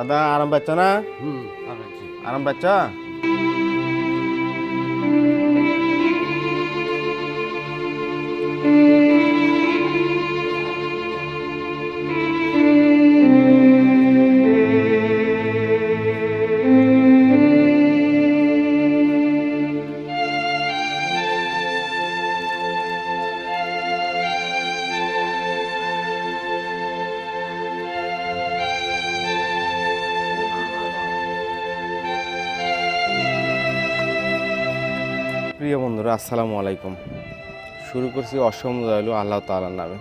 দাদা আরাম পাচ্ছ না? আরাম পাচ্ছ? প্রিয় বন্ধুরা, আসসালামু আলাইকুম। শুরু করছি অসম দয়ালু আল্লাহ তাআলার নামে।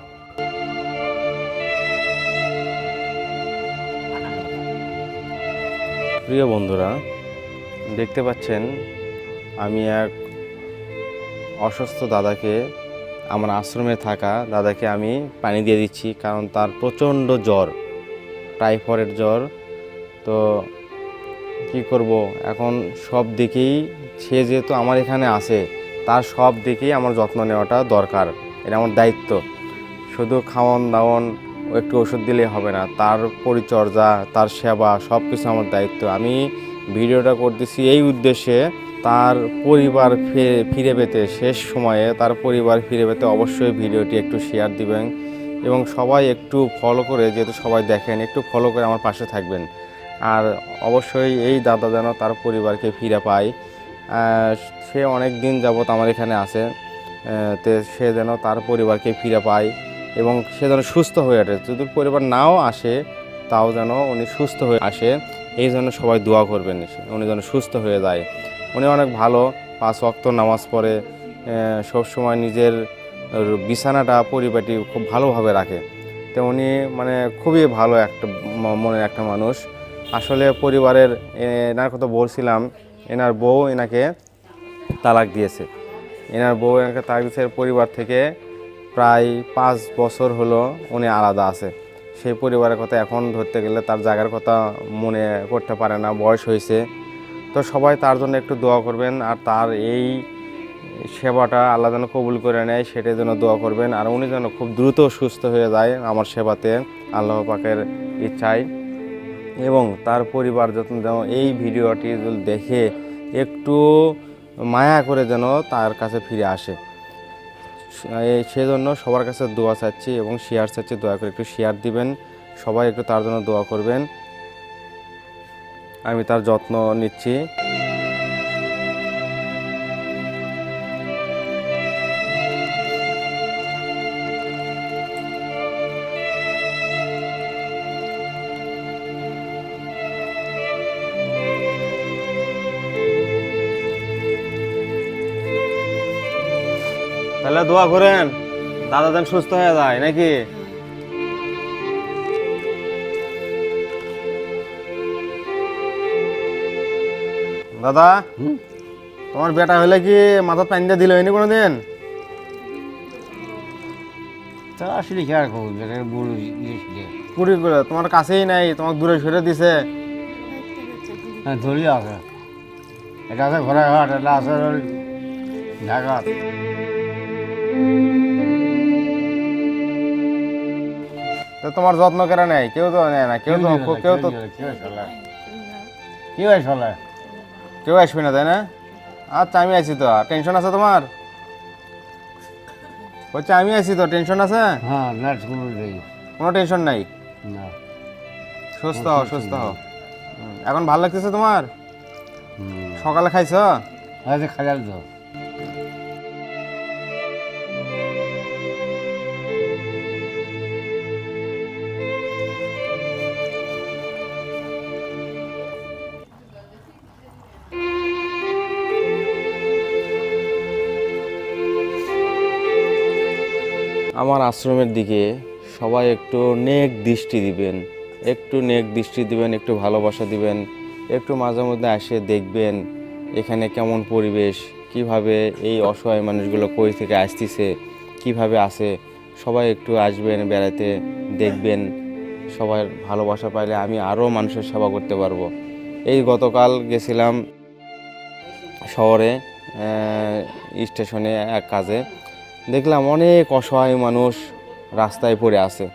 প্রিয় বন্ধুরা, দেখতে পাচ্ছেন আমি এক অসুস্থ দাদাকে, আমার আশ্রমে থাকা দাদাকে আমি পানি দিয়ে দিচ্ছি, কারণ তার প্রচণ্ড জ্বর, টাইফয়েড জ্বর। তো কি করব এখন, সব দিকেই সে যেহেতু আমার এখানে আসে, তার সব দিকেই আমার যত্ন নেওয়াটা দরকার, এটা আমার দায়িত্ব। শুধু খাওয়ান দাওয়ান একটু ওষুধ দিলেই হবে না, তার পরিচর্যা, তার সেবা সব কিছু আমার দায়িত্ব। আমি ভিডিওটা করতেছি এই উদ্দেশ্যে, তার পরিবার ফিরে পেতে, শেষ সময়ে তার পরিবার ফিরে পেতে অবশ্যই ভিডিওটি একটু শেয়ার দিবেন এবং সবাই একটু ফলো করে, যেহেতু সবাই দেখেন, একটু ফলো করে আমার পাশে থাকবেন। আর অবশ্যই এই দাদা যেন তার পরিবারকে ফিরে পায়। সে অনেক দিন যাবৎ আমার এখানে আসে, তে সে যেন তার পরিবারকে ফিরে পায় এবং সে যেন সুস্থ হয়ে ওঠে। যদি পরিবার নাও আসে তাও যেন উনি সুস্থ হয়ে আসে, এই জন্য সবাই দোয়া করবেন উনি যেন সুস্থ হয়ে যায়। উনি অনেক ভালো, 5 ওয়াক্ত নামাজ পড়ে, সবসময় নিজের বিছানাটা পরিপাটি খুব ভালোভাবে রাখে। তো উনি মানে খুবই ভালো একটা মনের একটা মানুষ। আসলে পরিবারের, এনার কথা বলছিলাম, এনার বউ এনাকে তালাক দিয়েছে। এনার বউ এনাকে তালাক দিয়েছে, পরিবার থেকে প্রায় 5 বছর হলো উনি আলাদা আছে। সেই পরিবারের কথা এখন ধরতে গেলে তার জায়গার কথা মনে করতে পারে না, বয়স হয়েছে। তো সবাই তার জন্য একটু দোয়া করবেন, আর তার এই সেবাটা আল্লাহ যেন কবুল করে নেয় সেটার জন্য দোয়া করবেন। আর উনি যেন খুব দ্রুত সুস্থ হয়ে যায় আমার সেবাতে, আল্লাহ পাকের ইচ্ছায়। এবং তার পরিবার যত যেন এই ভিডিওটি দেখে একটু মায়া করে যেন তার কাছে ফিরে আসে, সেজন্য সবার কাছে দোয়া চাচ্ছি এবং শেয়ার চাচ্ছি। দয়া করে একটু শেয়ার দিবেন, সবাই একটু তার জন্য দোয়া করবেন। আমি তার যত্ন নিচ্ছি। তাহলে দোয়া করেন দাদা যেন সুস্থ হয়ে যায় নাকি? দাদা, তোমার বেটা হলে কি মাথা পানি দিয়ে দিল হয়নি কোনোদিন? তা আসলে কি আর করবো, বেটার বুড়ো পুরি করে তোমার কাছেই নাই, তোমাকে দূরে সরে দিছে। হ্যাঁ ধরি আছে, এটা আছে ঘোড়াঘাট, এটা আছে ঢাকা। তো তোমার যত্ন কেন নেই? কেউ তো নেয় না, কেউ তো কি হয় চলে? কেউ আসবে না, তাই না? আচ্ছা আমি আছি তো, টেনশন আছে তোমার? বলছে আমি আছি তো, টেনশন আছে? হ্যাঁ নাচ কোনো নেই, কোনো টেনশন নাই, না সুস্থ হও, সুস্থ হও। এখন ভালো লাগতেছে তোমার? সকালে খাইছো? আচ্ছা খাজাল তো আমার আশ্রমের দিকে সবাই একটু নেক দৃষ্টি দিবেন, একটু নেক দৃষ্টি দিবেন, একটু ভালোবাসা দিবেন, একটু মাঝে মধ্যে এসে দেখবেন এখানে কেমন পরিবেশ, কিভাবে এই অসহায় মানুষগুলো কই থেকে আসতেছে, কিভাবে আসে। সবাই একটু আসবেন, বেড়াতে দেখবেন। সবার ভালোবাসা পাইলে আমি আরও মানুষের সেবা করতে পারবো। এই গতকাল গেছিলাম শহরে, স্টেশনে এক কাজে, দেখলাম অনেক অসহায় মানুষ রাস্তায় পড়ে আছে,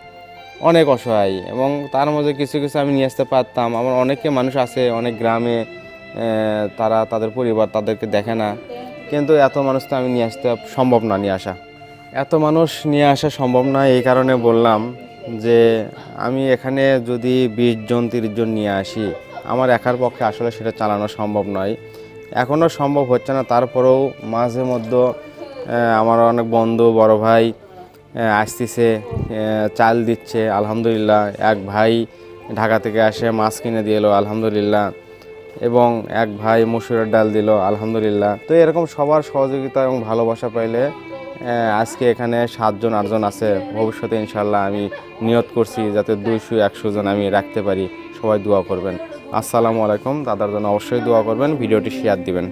অনেক অসহায়, এবং তার মধ্যে কিছু কিছু আমি নিয়ে আসতে পারতাম। আমার অনেকে মানুষ আছে অনেক গ্রামে, তারা তাদের পরিবার তাদেরকে দেখে না, কিন্তু এত মানুষ তো আমি নিয়ে আসতে সম্ভব না, নিয়ে আসা এত মানুষ নিয়ে আসা সম্ভব না। এই কারণে বললাম যে আমি এখানে যদি 20 জন 30 জন নিয়ে আসি, আমার একার পক্ষে আসলে সেটা চালানো সম্ভব নয়, এখনও সম্ভব হচ্ছে না। তারপরেও মাঝে মধ্যে আমার অনেক বন্ধু বড় ভাই আসতেছে, চাল দিচ্ছে আলহামদুলিল্লাহ। এক ভাই ঢাকা থেকে আসে মাছ কিনে দিয়ে এলো আলহামদুলিল্লাহ, এবং এক ভাই মসুরের ডাল দিল আলহামদুলিল্লাহ। তো এরকম সবার সহযোগিতা এবং ভালোবাসা পাইলে আজকে এখানে 7 জন 8 জন আছে। ভবিষ্যতে ইনশাল্লাহ আমি নিয়ত করছি যাতে 200-100 জন আমি রাখতে পারি। সবাই দোয়া করবেন। আসসালামু আলাইকুম। দাদার জন্য অবশ্যই দোয়া করবেন, ভিডিওটি শেয়ার দিবেন।